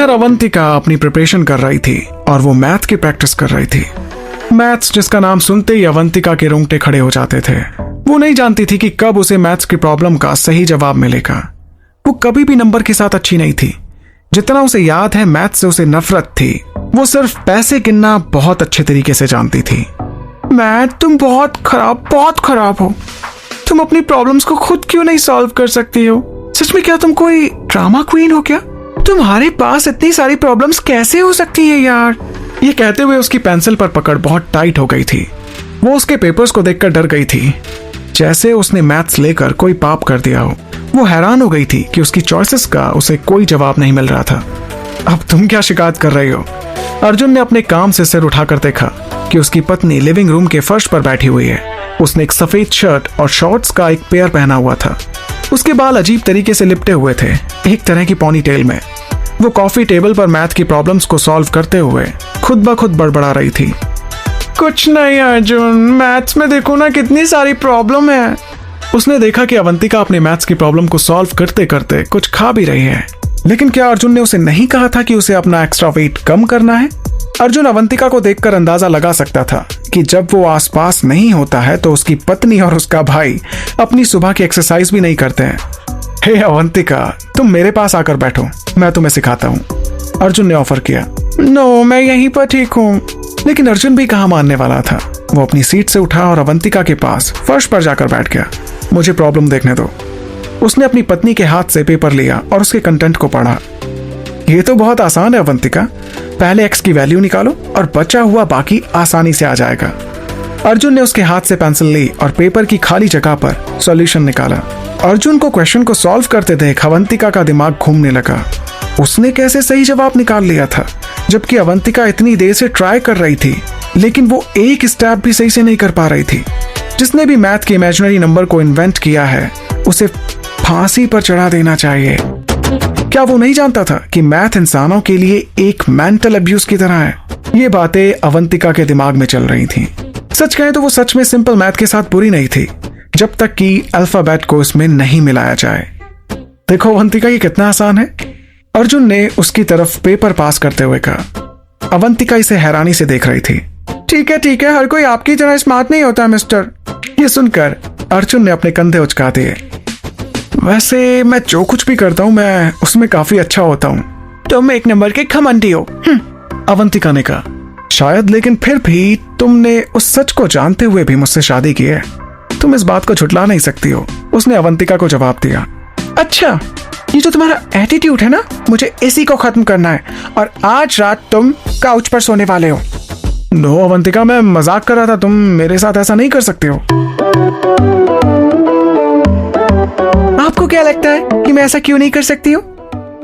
इधर अवंतिका अपनी प्रिपरेशन कर रही थी और वो मैथ की प्रैक्टिस कर रही थी। मैथ्स जिसका नाम सुनते ही अवंतिका के रोंगटे खड़े हो जाते थे। वो नहीं जानती थी कि कब उसे मैथ्स की प्रॉब्लम का सही जवाब मिलेगा। वो कभी भी नंबर के साथ अच्छी नहीं थी। जितना उसे याद है मैथ्स से उसे नफरत थी। वो सिर्फ पैसे गिनना बहुत अच्छे तरीके से जानती थी। मैथ तुम बहुत खराब हो। तुम अपनी प्रॉब्लम्स को खुद क्यों नहीं सॉल्व कर सकती हो? सच में क्या तुम कोई ड्रामा क्वीन हो क्या? तुम्हारे पास इतनी सारी प्रॉब्लम्स कैसे हो सकती है यार? ये कहते हुए उसकी पेंसिल पर पकड़ बहुत टाइट हो गई थी। वो उसके पेपर्स को देखकर डर गई थी, जैसे उसने मैथ्स लेकर कोई पाप कर दिया हो। वो हैरान हो गई थी कि उसकी चॉइसेस का उसे कोई जवाब नहीं मिल रहा था। अब तुम क्या शिकायत कर रही हो? अर्जुन ने अपने काम से सिर उठाकर देखा कि उसकी पत्नी लिविंग रूम के फर्श पर बैठी हुई है। उसने एक सफेद शर्ट और शॉर्ट्स का एक पेयर पहना हुआ था। उसके बाल अजीब तरीके से लिपटे हुए थे, एक तरह की पॉनी टेल में। वो कॉफी टेबल पर मैथ की प्रॉब्लम्स को सॉल्व करते हुए खुद ब खुद बड़बड़ा रही थी। कुछ नहीं अर्जुन, मैथ्स में देखो ना कितनी सारी प्रॉब्लम है। उसने देखा कि अवंतिका अपने मैथ्स की प्रॉब्लम को सॉल्व करते करते कुछ खा भी रही है। लेकिन क्या अर्जुन ने उसे नहीं कहा था कि उसे अपना एक्स्ट्रा वेट कम करना है? अर्जुन अवंतिका को देखकर अंदाजा लगा सकता था कि जब वो आसपास नहीं होता है तो उसकी पत्नी और उसका भाई अपनी सुबह की एक्सरसाइज भी नहीं करते हैं। हे अवंतिका, तुम मेरे पास आकर बैठो, मैं तुम्हें सिखाता हूँ, अर्जुन ने ऑफर किया। नो, मैं यहीं पर ठीक हूँ। लेकिन अर्जुन भी कहाँ मानने वाला था। वो अपनी सीट से उठा और अवंतिका के पास फर्श पर जाकर बैठ गया। मुझे प्रॉब्लम देखने दो। उसने अपनी पत्नी के हाथ से पेपर लिया और उसके कंटेंट को पढ़ा। ये तो बहुत आसान है अवंतिका, पहले एक्स की वैल्यू निकालो और बचा हुआ बाकी आसानी से आ जाएगा। अर्जुन ने उसके हाथ से पेंसिल ली और पेपर की खाली जगह पर सॉल्यूशन निकाला। अर्जुन को क्वेश्चन को सॉल्व करते देख अवंतिका का दिमाग घूमने लगा। उसने कैसे सही जवाब निकाल लिया था, जबकि अवंतिका इतनी देर से ट्राई कर रही थी, लेकिन वो एक स्टेप भी सही से नहीं कर पा रही थी। जिसने भी मैथ के इमेजिनरी नंबर को इन्वेंट किया है, उसे फांसी पर चढ़ा देना चाहिए। क्या वो नहीं जानता था कि मैथ इंसानों के लिए एक मेंटल अब्यूज की तरह है? ये बातें अवंतिका के दिमाग में चल रही थीं। सच कहें तो वो सच में सिंपल मैथ के साथ बुरी नहीं थी, जब तक कि अल्फाबेट को इसमें नहीं मिलाया जाए। देखो अवंतिका, ये कितना आसान है। अर्जुन ने उसकी तरफ पेपर पास करते हुए कहा। अवंतिका इसे हैरानी से देख रही थी। ठीक है, हर कोई आपकी तरह स्मार्ट नहीं होता मिस्टर। ये सुनकर अर्जुन ने अपने कंधे उचका दिए। वैसे मैं जो कुछ भी करता हूँ मैं उसमें काफी अच्छा होता हूँ। तुम एक नंबर के घमंडी हो, अवंतिका ने कहा। शायद, लेकिन फिर भी तुमने उस सच को जानते हुए भी मुझसे शादी की है। तुम इस बात को झुटला नहीं सकती हो, उसने अवंतिका को जवाब दिया। अच्छा, ये जो तुम्हारा एटीट्यूड है ना, मुझे इसी को खत्म करना है और आज रात तुम काउच पर सोने वाले हो। नो अवंतिका, मैं मजाक कर रहा था, तुम मेरे साथ ऐसा नहीं कर सकते हो। आपको क्या लगता है कि मैं ऐसा क्यों नहीं कर सकती हूँ?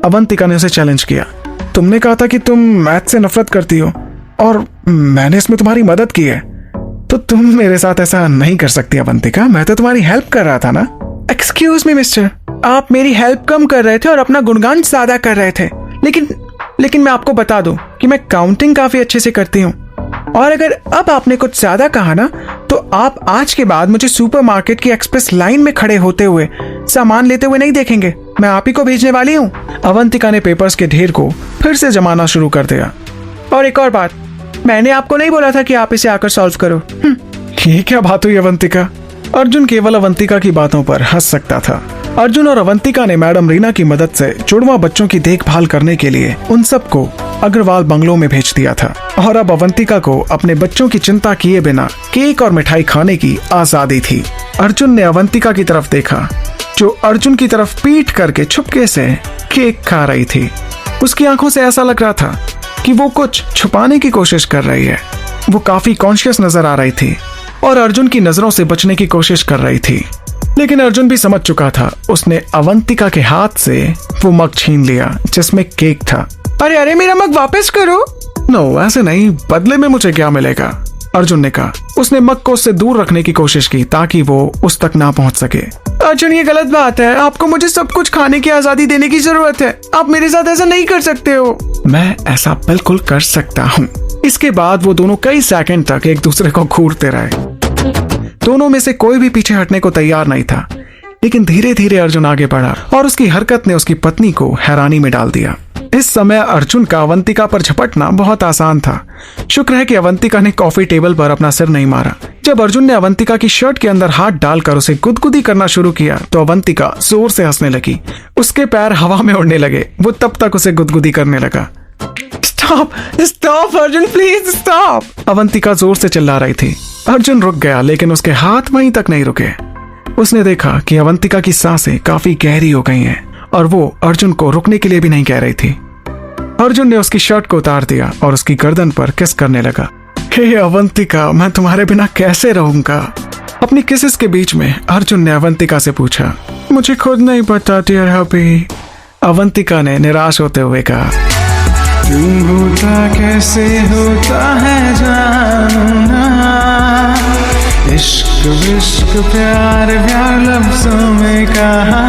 अवंतिका ने उसे चैलेंज किया। तुमने कहा था कि तुम मैथ से नफरत करती हो और मैंने इसमें तुम्हारी मदद की है, तो तुम मेरे साथ ऐसा नहीं कर सकती अवंतिका। मैं तो तुम्हारी हेल्प कर रहा था ना। एक्सक्यूज मी मिस्टर, आप मेरी हेल्प कम कर रहे थे और अपना गुणगान ज्यादा कर रहे थे। लेकिन मैं आपको बता दूं कि मैं काउंटिंग काफी अच्छे से करती हूँ, और अगर अब आपने कुछ ज्यादा कहा ना तो आप आज के बाद मुझे सुपरमार्केट की एक्सप्रेस लाइन में खड़े होते हुए सामान लेते हुए नहीं देखेंगे। मैं आप ही को भेजने वाली हूँ। अवंतिका ने पेपर्स के ढेर को फिर से जमाना शुरू कर दिया। और एक और बात, मैंने आपको नहीं बोला था कि आप इसे आकर सॉल्व करो। ये क्या बात हुई अवंतिका? अर्जुन केवल अवंतिका की बातों पर हंस सकता था। अर्जुन और अवंतिका ने मैडम रीना की मदद से जुड़वा बच्चों की देखभाल करने के लिए उन सबको अग्रवाल बंगलों में भेज दिया था, और अब अवंतिका को अपने बच्चों की चिंता किए बिना केक और मिठाई खाने की आजादी थी। अर्जुन ने अवंतिका की तरफ देखा, जो अर्जुन की तरफ पीठ करके चुपके से केक खा रही थी। उसकी आंखों से ऐसा लग रहा था कि वो कुछ छुपाने की कोशिश कर रही है। वो काफी कॉन्शियस नजर आ रही थी और अर्जुन की नजरों से बचने की कोशिश कर रही थी। लेकिन अर्जुन भी समझ चुका था। उसने अवंतिका के हाथ से वो मग छीन लिया जिसमें केक था। अरे मेरा मग वापस करो। नो, ऐसे नहीं, बदले में मुझे क्या मिलेगा, अर्जुन ने कहा। उसने मग को उससे दूर रखने की कोशिश की ताकि वो उस तक ना पहुंच सके। अर्जुन, ये गलत बात है। आपको मुझे सब कुछ खाने की आजादी देने की जरूरत है। आप मेरे साथ ऐसा नहीं कर सकते हो। मैं ऐसा बिल्कुल कर सकता हूँ। इसके बाद वो दोनों कई सेकंड तक एक दूसरे को घूरते रहे। दोनों में से कोई भी पीछे हटने को तैयार नहीं था। लेकिन धीरे धीरे अर्जुन आगे बढ़ा और उसकी हरकत ने उसकी पत्नी को हैरानी में डाल दिया। इस समय अर्जुन का अवंतिका पर झपटना बहुत आसान था। शुक्र है कि अवंतिका ने कॉफी टेबल पर अपना सिर नहीं मारा। जब अर्जुन ने अवंतिका की शर्ट के अंदर हाथ डालकर उसे गुदगुदी करना शुरू किया तो अवंतिका जोर से हंसने लगी। उसके पैर हवा में उड़ने लगे। वो तब तक उसे गुदगुदी करने लगा। Stop stop Arjun, please stop, Avantika जोर से चिल्ला रही थी। अर्जुन रुक गया, लेकिन उसके हाथ वहीं तक नहीं रुके। उसने देखा कि अवंतिका की सांसें काफी गहरी हो गई हैं और वो अर्जुन को रुकने के लिए भी नहीं कह रही थी। अर्जुन ने उसकी शर्ट को उतार दिया और उसकी गर्दन पर किस करने लगा। हे अवंतिका, मैं तुम्हारे बिना कैसे रहूंगा? अपनी किसेस के बीच में अर्जुन ने अवंतिका से पूछा। मुझे खुद नहीं पता डियर हबी, अवंतिका ने निराश होते हुए कहा। तुम होता कैसे होता है जानना, इश्क विश्क प्यार प्यार लफ्जों में कहा।